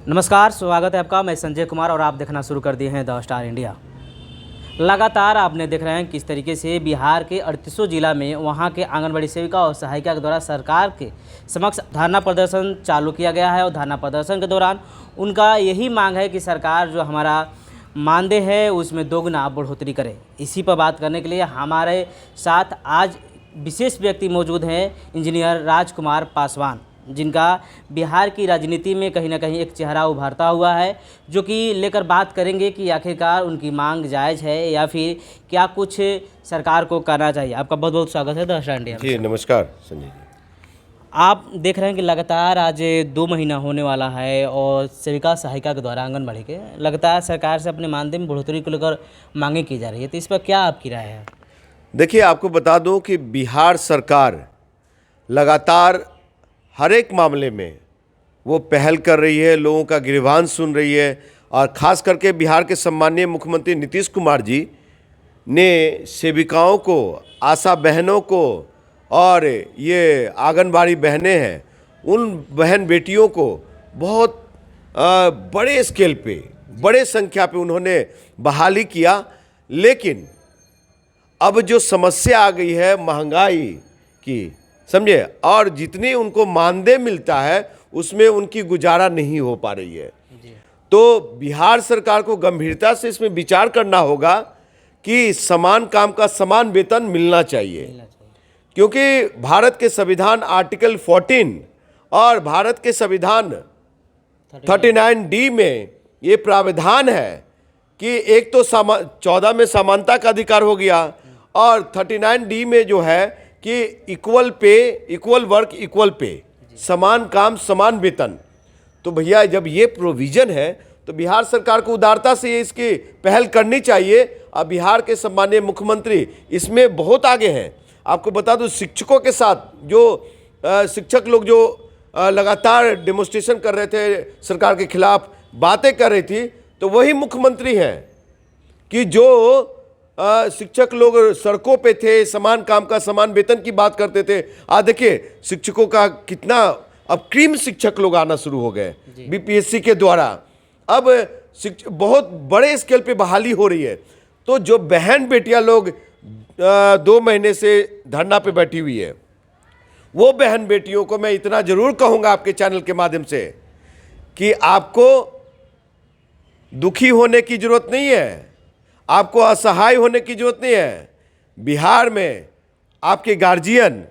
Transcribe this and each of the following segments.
नमस्कार, स्वागत है आपका। मैं संजय कुमार और आप देखना शुरू कर दिए हैं द स्टार इंडिया। लगातार आपने देख रहे हैं किस तरीके से बिहार के 38 जिला में वहां के आंगनबाड़ी सेविका और सहायिका के द्वारा सरकार के समक्ष धरना प्रदर्शन चालू किया गया है और धरना प्रदर्शन के दौरान उनका यही मांग है कि सरकार जो हमारा मानदेय है उसमें दोगुना बढ़ोतरी करे। इसी पर बात करने के लिए हमारे साथ आज विशेष व्यक्ति मौजूद हैं, इंजीनियर राजकुमार पासवान, जिनका बिहार की राजनीति में कहीं ना कहीं एक चेहरा उभरता हुआ है, जो कि लेकर बात करेंगे कि आखिरकार उनकी मांग जायज़ है या फिर क्या कुछ सरकार को करना चाहिए। आपका बहुत बहुत स्वागत है द स्टार इंडिया में। जी नमस्कार संजय जी। आप देख रहे हैं कि लगातार आज 2 महीना होने वाला है और सेविका सहायिका के द्वारा आंगनबाड़ी के लगातार सरकार से अपने मानदेय में बढ़ोतरी को लेकर मांगे की जा रही है, तो इस पर क्या आपकी राय है? देखिए, आपको बता दूं कि बिहार सरकार लगातार हर एक मामले में वो पहल कर रही है, लोगों का ग्रीवांस सुन रही है और ख़ास करके बिहार के सम्माननीय मुख्यमंत्री नीतीश कुमार जी ने सेविकाओं को, आशा बहनों को और ये आंगनबाड़ी बहनें हैं, उन बहन बेटियों को बहुत बड़े स्केल पे, बड़े संख्या पे उन्होंने बहाली किया। लेकिन अब जो समस्या आ गई है महंगाई की, समझे, और जितनी उनको मानदेय मिलता है उसमें उनकी गुजारा नहीं हो पा रही है। तो बिहार सरकार को गंभीरता से इसमें विचार करना होगा कि समान काम का समान वेतन मिलना चाहिए, क्योंकि भारत के संविधान आर्टिकल 14 और भारत के संविधान 39D में ये प्रावधान है कि एक तो 14 में समानता का अधिकार हो गया और 39D में जो है कि equal pay, equal work equal pay, समान काम समान वेतन। तो भैया जब ये प्रोविज़न है तो बिहार सरकार को उदारता से ये इसकी पहल करनी चाहिए और बिहार के सम्माननीय मुख्यमंत्री इसमें बहुत आगे हैं। आपको बता दूं, शिक्षकों के साथ जो शिक्षक लोग जो लगातार डेमोन्स्ट्रेशन कर रहे थे, सरकार के खिलाफ बातें कर रही थी, तो वही मुख्यमंत्री हैं कि जो शिक्षक लोग सड़कों पे थे, समान काम का समान वेतन की बात करते थे। आज देखिए शिक्षकों का कितना, अब क्रीम शिक्षक लोग आना शुरू हो गए बीपीएससी के द्वारा। अब बहुत बड़े स्केल पे बहाली हो रही है। तो जो बहन बेटियां लोग 2 महीने से धरना पे बैठी हुई है, वो बहन बेटियों को मैं इतना जरूर कहूंगा आपके चैनल के माध्यम से कि आपको दुखी होने की जरूरत नहीं है, आपको असहाय होने की जरूरत नहीं है। बिहार में आपके गार्जियन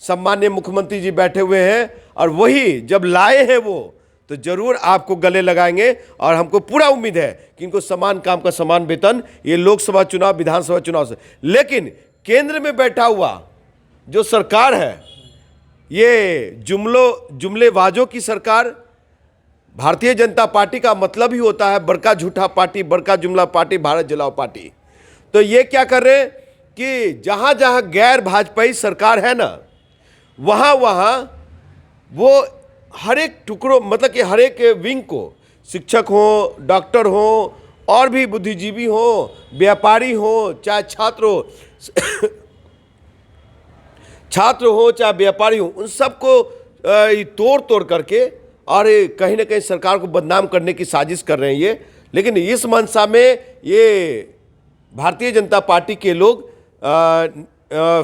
सम्माननीय मुख्यमंत्री जी बैठे हुए हैं और वही जब लाए हैं वो तो जरूर आपको गले लगाएंगे और हमको पूरा उम्मीद है कि इनको समान काम का समान वेतन, ये लोकसभा चुनाव, विधानसभा चुनाव से। लेकिन केंद्र में बैठा हुआ जो सरकार है, ये जुमलेबाजों की सरकार, भारतीय जनता पार्टी का मतलब ही होता है बड़का झूठा पार्टी, बड़का जुमला पार्टी, भारत जलाओ पार्टी। तो ये क्या कर रहे हैं कि जहां जहां गैर भाजपाई सरकार है ना, वहां वहां वो हर एक टुकड़ों, मतलब कि हर एक विंग को, शिक्षक हो, डॉक्टर हो और भी बुद्धिजीवी हो, व्यापारी हो, चाहे छात्र हो छात्र हो चाहे व्यापारी हो, उन सबको तोड़ तोड़ करके और कहीं ना कहीं सरकार को बदनाम करने की साजिश कर रहे हैं ये। लेकिन इस मंशा में ये भारतीय जनता पार्टी के लोग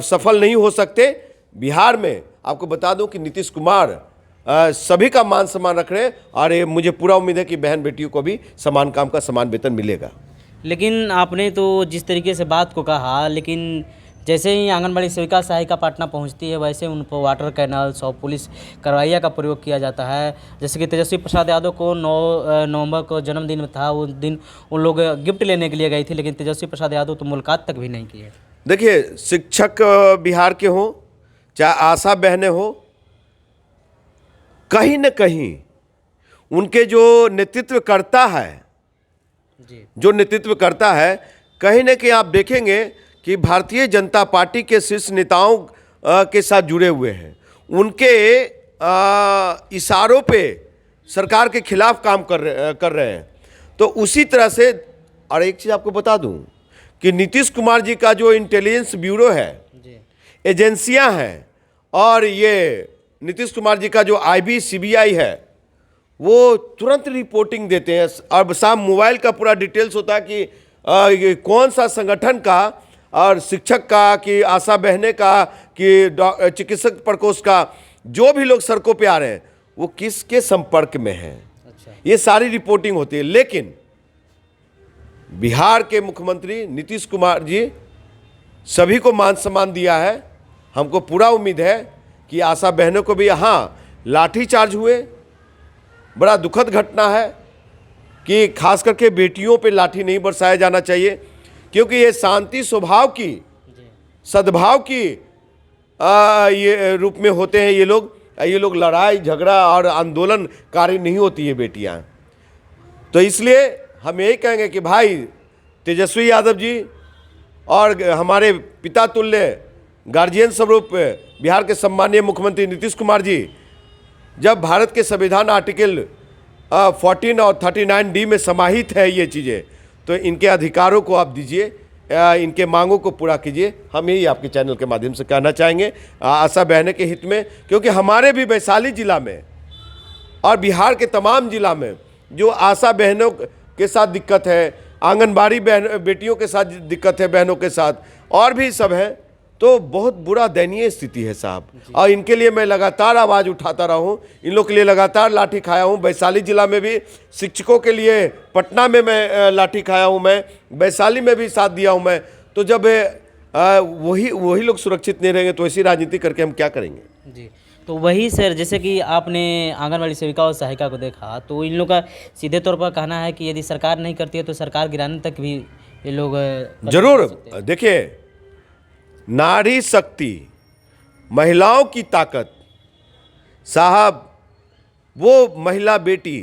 सफल नहीं हो सकते। बिहार में आपको बता दूं कि नीतीश कुमार सभी का मान सम्मान रख रहे हैं और ये मुझे पूरा उम्मीद है कि बहन बेटियों को भी समान काम का समान वेतन मिलेगा। लेकिन आपने तो जिस तरीके से बात को कहा, लेकिन जैसे ही आंगनबाड़ी सेविका सहायिका पटना पहुंचती है वैसे उन पर वाटर कैनल्स और पुलिस कार्रवाइयाँ का प्रयोग किया जाता है। जैसे कि तेजस्वी प्रसाद यादव को 9 नवंबर को जन्मदिन था, उस दिन उन लोग गिफ्ट लेने के लिए गई थी, लेकिन तेजस्वी प्रसाद यादव तो मुलाकात तक भी नहीं की है। देखिए, शिक्षक बिहार के हों चाहे आशा बहनें हो, कहीं न कहीं उनके जो नेतृत्व करता है, जो नेतृत्व करता है, कहीं न कहीं आप देखेंगे कि भारतीय जनता पार्टी के शीर्ष नेताओं के साथ जुड़े हुए हैं। उनके इशारों पे सरकार के खिलाफ काम कर रहे हैं। तो उसी तरह से, और एक चीज़ आपको बता दूं कि नीतीश कुमार जी का जो इंटेलिजेंस ब्यूरो है, एजेंसियां हैं, और ये नीतीश कुमार जी का जो IB CBI है, वो तुरंत रिपोर्टिंग देते हैं। अब शाम मोबाइल का पूरा डिटेल्स होता है कि ये कौन सा संगठन का और शिक्षक का कि आशा बहने का कि चिकित्सक प्रकोष्ठ का, जो भी लोग सड़कों पे आ रहे हैं वो किसके संपर्क में हैं। अच्छा। ये सारी रिपोर्टिंग होती है। लेकिन बिहार के मुख्यमंत्री नीतीश कुमार जी सभी को मान सम्मान दिया है। हमको पूरा उम्मीद है कि आशा बहनों को भी, हाँ लाठीचार्ज हुए, बड़ा दुखद घटना है कि खास करके बेटियों पे लाठी नहीं बरसाया जाना चाहिए, क्योंकि ये शांति स्वभाव की, सद्भाव की ये रूप में होते हैं। ये लोग लड़ाई झगड़ा और आंदोलनकारी नहीं होती है बेटियां। तो इसलिए हम यही कहेंगे कि भाई तेजस्वी यादव जी और हमारे पिता तुल्य गार्जियन स्वरूप बिहार के सम्मानीय मुख्यमंत्री नीतीश कुमार जी, जब भारत के संविधान आर्टिकल 14 और 39D में समाहित है ये चीज़ें, तो इनके अधिकारों को आप दीजिए, इनके मांगों को पूरा कीजिए। हम यही आपके चैनल के माध्यम से कहना चाहेंगे आशा बहनों के हित में, क्योंकि हमारे भी वैशाली जिला में और बिहार के तमाम जिला में जो आशा बहनों के साथ दिक्कत है, आंगनबाड़ी बेटियों के साथ दिक्कत है, बहनों के साथ और भी सब है, तो बहुत बुरा दयनीय स्थिति है साहब। और इनके लिए मैं लगातार आवाज़ उठाता रहा हूँ, इन लोग के लिए लगातार लाठी खाया हूँ। वैशाली जिला में भी शिक्षकों के लिए, पटना में मैं लाठी खाया हूँ, मैं वैशाली में भी साथ दिया हूँ मैं। तो जब वही लोग सुरक्षित नहीं रहेंगे तो ऐसी राजनीति करके हम क्या करेंगे। जी, तो वही सर, जैसे कि आपने आंगनबाड़ी सेविका और सहायिका को देखा, तो इन लोग का सीधे तौर पर कहना है कि यदि सरकार नहीं करती है तो सरकार गिराने तक भी ये लोग जरूर। देखिए, नारी शक्ति, महिलाओं की ताकत साहब, वो महिला बेटी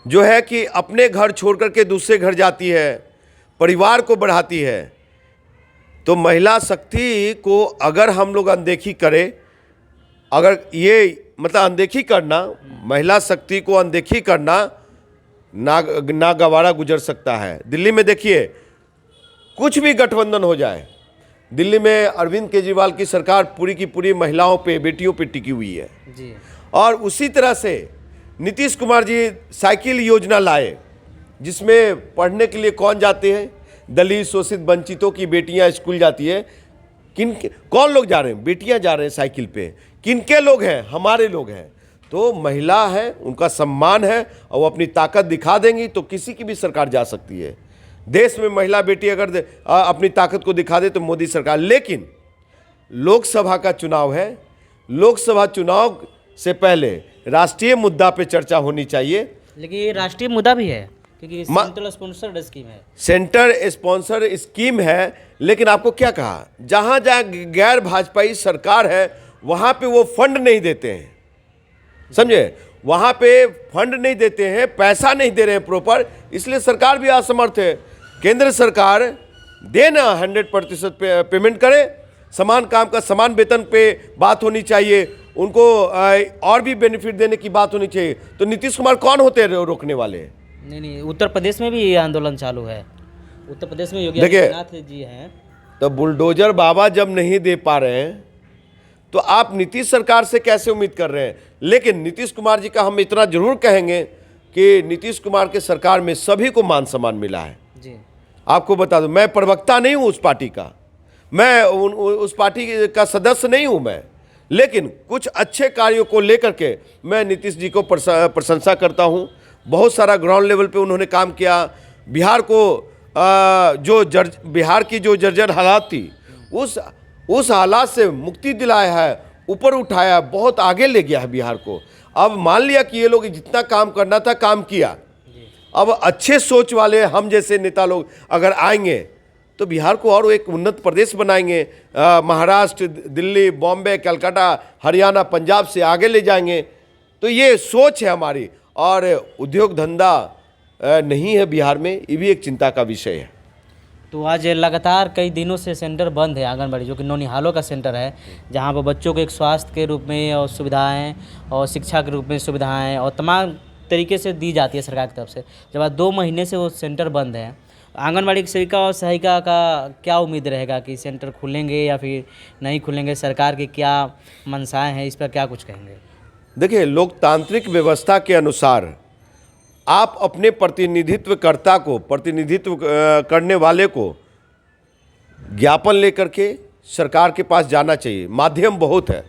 जो है कि अपने घर छोड़ करके दूसरे घर जाती है, परिवार को बढ़ाती है, तो महिला शक्ति को अगर हम लोग अनदेखी करें, अगर ये मतलब अनदेखी करना, महिला शक्ति को अनदेखी करना ना गवारा गुजर सकता है। दिल्ली में देखिए, कुछ भी गठबंधन हो जाए, दिल्ली में अरविंद केजरीवाल की सरकार पूरी की पूरी महिलाओं पे, बेटियों पे टिकी हुई है जी। और उसी तरह से नीतीश कुमार जी साइकिल योजना लाए, जिसमें पढ़ने के लिए कौन जाते हैं, दलित शोषित वंचितों की बेटियां स्कूल जाती है। कौन लोग जा रहे हैं? बेटियां जा रहे हैं साइकिल पे। किनके लोग हैं? हमारे लोग हैं। तो महिला है, उनका सम्मान है और वो अपनी ताकत दिखा देंगी तो किसी की भी सरकार जा सकती है। देश में महिला बेटी अगर अपनी ताकत को दिखा दे तो मोदी सरकार। लेकिन लोकसभा का चुनाव है, लोकसभा चुनाव से पहले राष्ट्रीय मुद्दा पे चर्चा होनी चाहिए। लेकिन ये राष्ट्रीय मुद्दा भी है, क्योंकि सेंट्रल स्पॉन्सर्ड स्कीम है। सेंटर स्पॉन्सर स्कीम है, लेकिन आपको क्या कहा, जहां जहां गैर भाजपाई सरकार है वहां पे वो फंड नहीं देते हैं, समझे? वहां पे फंड नहीं देते हैं, पैसा नहीं दे रहे हैं प्रॉपर, इसलिए सरकार भी असमर्थ है। केंद्र सरकार देना 100% पेमेंट करे, समान काम का समान वेतन पे बात होनी चाहिए, उनको और भी बेनिफिट देने की बात होनी चाहिए। तो नीतीश कुमार कौन होते हैं रोकने वाले? नहीं, उत्तर प्रदेश में भी ये आंदोलन चालू है। उत्तर प्रदेश में योगी आदित्यनाथ जी हैं। तो बुलडोजर बाबा जब नहीं दे पा रहे हैं तो आप नीतीश सरकार से कैसे उम्मीद कर रहे हैं? लेकिन नीतीश कुमार जी का हम इतना जरूर कहेंगे कि नीतीश कुमार के सरकार में सभी को मान सम्मान मिला है जी। आपको बता दूं, मैं प्रवक्ता नहीं हूं उस पार्टी का, मैं उस पार्टी का सदस्य नहीं हूं मैं, लेकिन कुछ अच्छे कार्यों को लेकर के मैं नीतीश जी को प्रशंसा करता हूं। बहुत सारा ग्राउंड लेवल पे उन्होंने काम किया। बिहार को बिहार की जो जर्जर हालात थी, उस हालात से मुक्ति दिलाया है, ऊपर उठाया, बहुत आगे ले गया है बिहार को। अब मान लिया कि ये लोग जितना काम करना था काम किया, अब अच्छे सोच वाले हम जैसे नेता लोग अगर आएंगे तो बिहार को और एक उन्नत प्रदेश बनाएंगे। महाराष्ट्र, दिल्ली, बॉम्बे, कलकत्ता, हरियाणा, पंजाब से आगे ले जाएंगे। तो ये सोच है हमारी। और उद्योग धंधा नहीं है बिहार में, ये भी एक चिंता का विषय है। तो आज लगातार कई दिनों से सेंटर बंद है आंगनबाड़ी, जो कि नौनिहालों का सेंटर है, जहां पर बच्चों को एक स्वास्थ्य के रूप में और सुविधाएं और शिक्षा के रूप में सुविधाएं और तमाम तरीके से दी जाती है सरकार की तरफ से। जब आज 2 महीने से वो सेंटर बंद है, आंगनबाड़ी की सेविका और सहायिका का क्या उम्मीद रहेगा कि सेंटर खुलेंगे या फिर नहीं खुलेंगे? सरकार की क्या मंशाएं हैं, इस पर क्या कुछ कहेंगे? देखिए, लोकतांत्रिक व्यवस्था के अनुसार आप अपने प्रतिनिधित्वकर्ता को, प्रतिनिधित्व करने वाले को ज्ञापन लेकर के सरकार के पास जाना चाहिए। माध्यम बहुत है।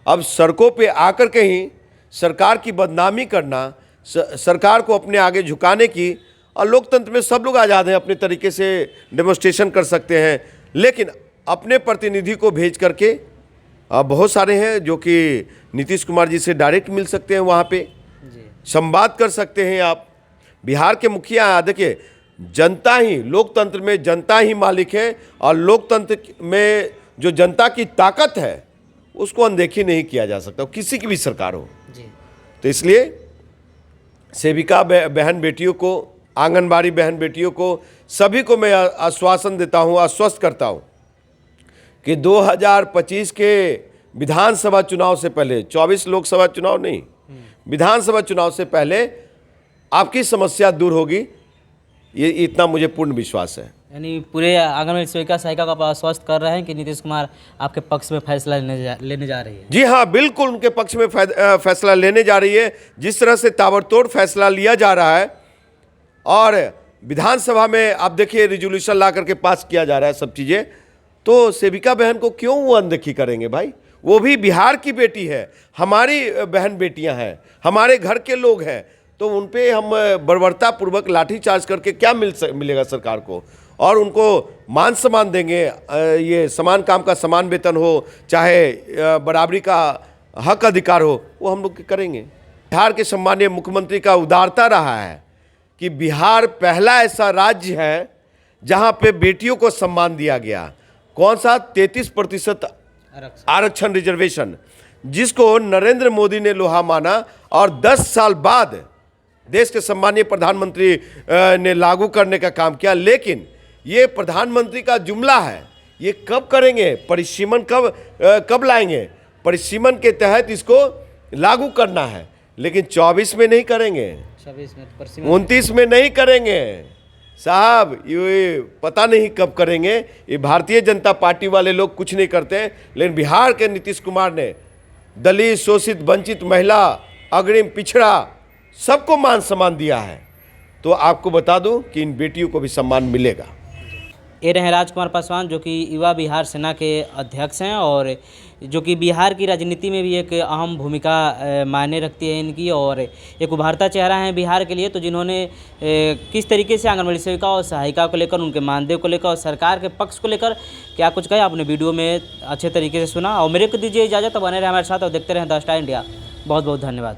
अब सड़कों पे आकर के ही सरकार की बदनामी करना, सरकार को अपने आगे झुकाने की, और लोकतंत्र में सब लोग आज़ाद हैं, अपने तरीके से डेमोन्स्ट्रेशन कर सकते हैं, लेकिन अपने प्रतिनिधि को भेज करके बहुत सारे हैं जो कि नीतीश कुमार जी से डायरेक्ट मिल सकते हैं, वहाँ पे संवाद कर सकते हैं आप। बिहार के मुखिया, देखिए, जनता ही, लोकतंत्र में जनता ही मालिक है, और लोकतंत्र में जो जनता की ताकत है उसको अनदेखी नहीं किया जा सकता, किसी की भी सरकार हो जी। तो इसलिए सेविका बहन बेटियों को, आंगनबाड़ी बहन बेटियों को, सभी को मैं आश्वासन देता हूँ, आश्वस्त करता हूँ कि 2025 के विधानसभा चुनाव से पहले, 24 लोकसभा चुनाव नहीं, विधानसभा चुनाव से पहले आपकी समस्या दूर होगी, ये इतना मुझे पूर्ण विश्वास है। यानी पूरे आंगनबाड़ी सेविका सहायिका का आप आश्वस्त कर रहे हैं कि नीतीश कुमार आपके पक्ष में फैसला लेने जा रही है। जी हाँ, बिल्कुल उनके पक्ष में फैसला लेने जा रही है। जिस तरह से ताबड़तोड़ फैसला लिया जा रहा है, और विधानसभा में आप देखिए रिजोल्यूशन ला करके पास किया जा रहा है सब चीज़ें, तो सेविका बहन को क्यों वो अनदेखी करेंगे भाई? वो भी बिहार की बेटी है, हमारी बहन बेटियां हैं, हमारे घर के लोग हैं, तो उन पे हम बर्बरतापूर्वक लाठीचार्ज करके क्या मिलेगा सरकार को? और उनको मान सम्मान देंगे, ये समान काम का समान वेतन हो, चाहे बराबरी का हक अधिकार हो, वो हम लोग करेंगे। बिहार के सम्मानीय मुख्यमंत्री का उदारता रहा है कि बिहार पहला ऐसा राज्य है जहां पे बेटियों को सम्मान दिया गया। कौन सा? 33% आरक्षण, रिजर्वेशन, जिसको नरेंद्र मोदी ने लोहा माना, और 10 साल बाद देश के सम्मानीय प्रधानमंत्री ने लागू करने का काम किया। लेकिन ये प्रधानमंत्री का जुमला है, ये कब करेंगे? परिसीमन कब लाएंगे? परिसीमन के तहत इसको लागू करना है, लेकिन 24 में नहीं करेंगे, 29 में नहीं करेंगे साहब, ये पता नहीं कब करेंगे। ये भारतीय जनता पार्टी वाले लोग कुछ नहीं करते, लेकिन बिहार के नीतीश कुमार ने दलित, शोषित, वंचित, महिला, अग्रिम, पिछड़ा, सबको मान सम्मान दिया है। तो आपको बता दूं कि इन बेटियों को भी सम्मान मिलेगा। ये रहे राजकुमार पासवान, जो कि युवा बिहार सेना के अध्यक्ष हैं, और जो कि बिहार की राजनीति में भी एक अहम भूमिका मायने रखती है इनकी, और एक उभरता चेहरा है बिहार के लिए। तो जिन्होंने किस तरीके से आंगनबाड़ी सेविका और सहायिका को लेकर, उनके मानदेय को लेकर और सरकार के पक्ष को लेकर क्या कुछ कहा, आपने वीडियो में अच्छे तरीके से सुना। और मेरे को दीजिए इजाज़त, बने रहे हमारे साथ और देखते रहें द स्टार इंडिया। बहुत बहुत धन्यवाद।